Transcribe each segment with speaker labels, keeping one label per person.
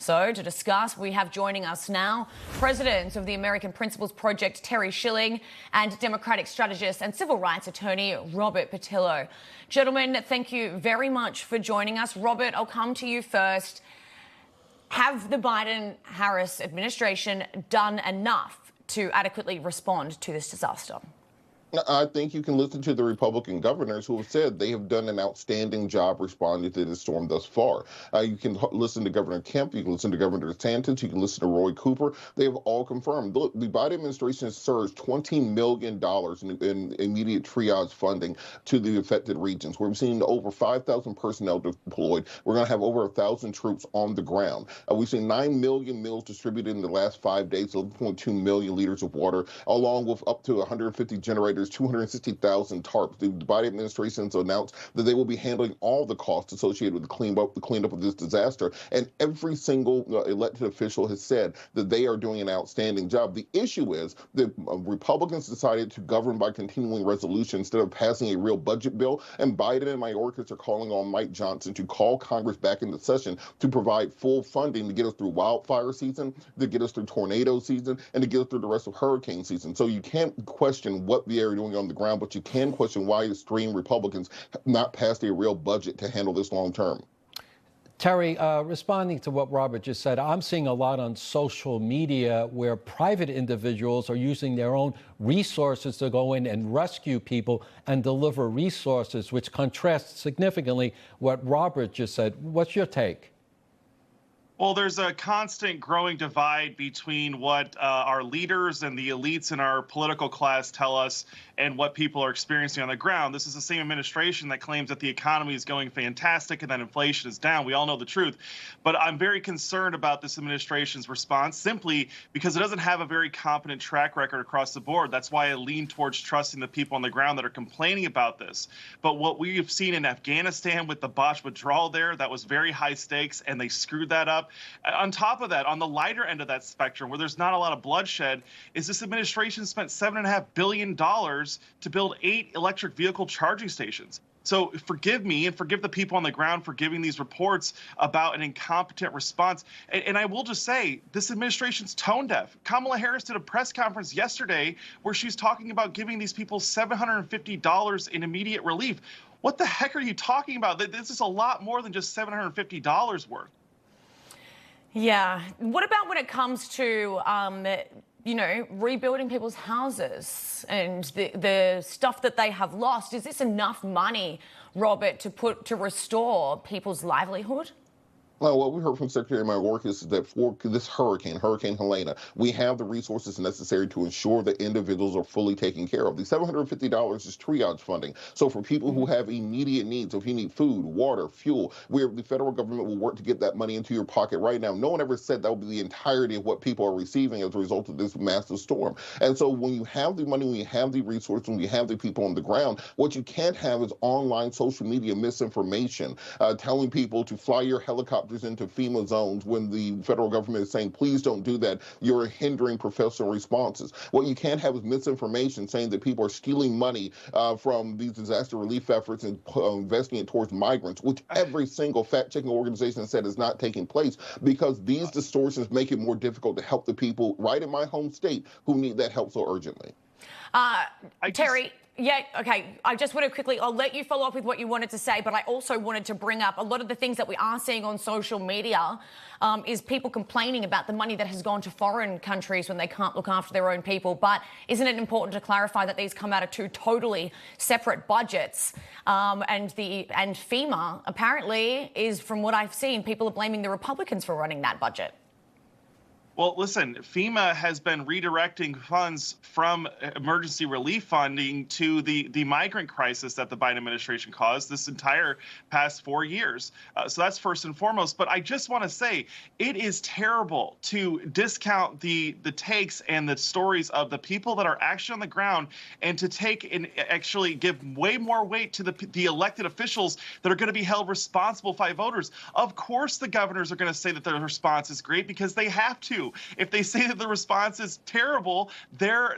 Speaker 1: So to discuss, we have joining us now President of the American Principles Project, Terry Schilling, and Democratic strategist and civil rights attorney, Robert Patillo. Gentlemen, thank you very much for joining us. Robert, I'll come to you first. Have the Biden-Harris administration done enough to adequately respond to this disaster?
Speaker 2: I think you can listen to the Republican governors who have said they have done an outstanding job responding to this storm thus far. You can listen to Governor Kemp, you can listen to Governor DeSantis, you can listen to Roy Cooper. They have all confirmed. Look, the Biden administration has surged $20 million in immediate triage funding to the affected regions. We've seen over 5,000 personnel deployed. We're going to have over 1,000 troops on the ground. We've seen 9 million meals distributed in the last 5 days, 11.2 million liters of water, along with up to 150 generators. 260,000 tarps. The Biden administration has announced that they will be handling all the costs associated with the cleanup of this disaster. And every single elected official has said that they are doing an outstanding job. The issue is that Republicans decided to govern by continuing resolution instead of passing a real budget bill. And Biden and Mayorkas are calling on Mike Johnson to call Congress back into session to provide full funding to get us through wildfire season, to get us through tornado season, and to get us through the rest of hurricane season. So you can't question what the area doing on the ground, but you can question why extreme Republicans have not passed a real budget to handle this long term.
Speaker 3: Terry, responding to what Robert just said, I'm seeing a lot on social media where private individuals are using their own resources to go in and rescue people and deliver resources, which contrasts significantly what Robert just said. What's your take?
Speaker 4: Well, there's a constant growing divide between what our leaders and the elites in our political class tell us and what people are experiencing on the ground. This is the same administration that claims that the economy is going fantastic and that inflation is down. We all know the truth. But I'm very concerned about this administration's response simply because it doesn't have a very competent track record across the board. That's why I lean towards trusting the people on the ground that are complaining about this. But what we've seen in Afghanistan with the botched withdrawal there, that was very high stakes, and they screwed that up. On top of that, on the lighter end of that spectrum, where there's not a lot of bloodshed, is this administration spent $7.5 billion to build 8 electric vehicle charging stations. So forgive me and forgive the people on the ground for giving these reports about an incompetent response. And I will just say, this administration's tone deaf. Kamala Harris did a press conference yesterday where she's talking about giving these people $750 in immediate relief. What the heck are you talking about? This is a lot more than just $750 worth.
Speaker 1: Yeah. What about when it comes to, rebuilding people's houses and the stuff that they have lost? Is this enough money, Robert, to restore people's livelihood?
Speaker 2: Well, what we heard from Secretary Mayorkas is that for this Hurricane Helene, we have the resources necessary to ensure that individuals are fully taken care of. The $750 is triage funding. So for people who have immediate needs, so if you need food, water, fuel, the federal government will work to get that money into your pocket right now. No one ever said that would be the entirety of what people are receiving as a result of this massive storm. And so when you have the money, when you have the resources, when you have the people on the ground, what you can't have is online social media misinformation, telling people to fly your helicopter into FEMA zones when the federal government is saying, please don't do that. You're hindering professional responses. What you can't have is misinformation saying that people are stealing money from these disaster relief efforts and investing it towards migrants, which every single fact-checking organization said is not taking place because these distortions make it more difficult to help the people right in my home state who need that help so urgently.
Speaker 1: Terry. Yeah, okay. I just want to quickly, I'll let you follow up with what you wanted to say, but I also wanted to bring up a lot of the things that we are seeing on social media is people complaining about the money that has gone to foreign countries when they can't look after their own people. But isn't it important to clarify that these come out of 2 totally separate budgets? And FEMA apparently is, from what I've seen, people are blaming the Republicans for running that budget.
Speaker 4: Well, listen, FEMA has been redirecting funds from emergency relief funding to the migrant crisis that the Biden administration caused this entire past 4 years. So that's first and foremost. But I just want to say it is terrible to discount the takes and the stories of the people that are actually on the ground and to take and actually give way more weight to the elected officials that are going to be held responsible by voters. Of course, the governors are going to say that their response is great because they have to. do. If they say that the response is terrible, they're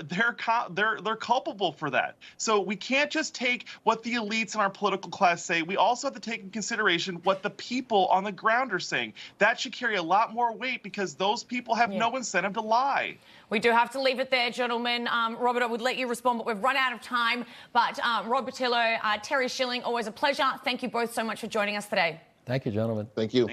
Speaker 4: culpable for that. So we can't just take what the elites in our political class say. We also have to take in consideration what the people on the ground are saying. That should carry a lot more weight because those people have no incentive to lie.
Speaker 1: We do have to leave it there, gentlemen. Robert, I would let you respond, but we've run out of time. But Rob Patillo, Terry Schilling, always a pleasure. Thank you both so much for joining us today.
Speaker 3: Thank you, gentlemen.
Speaker 2: Thank you.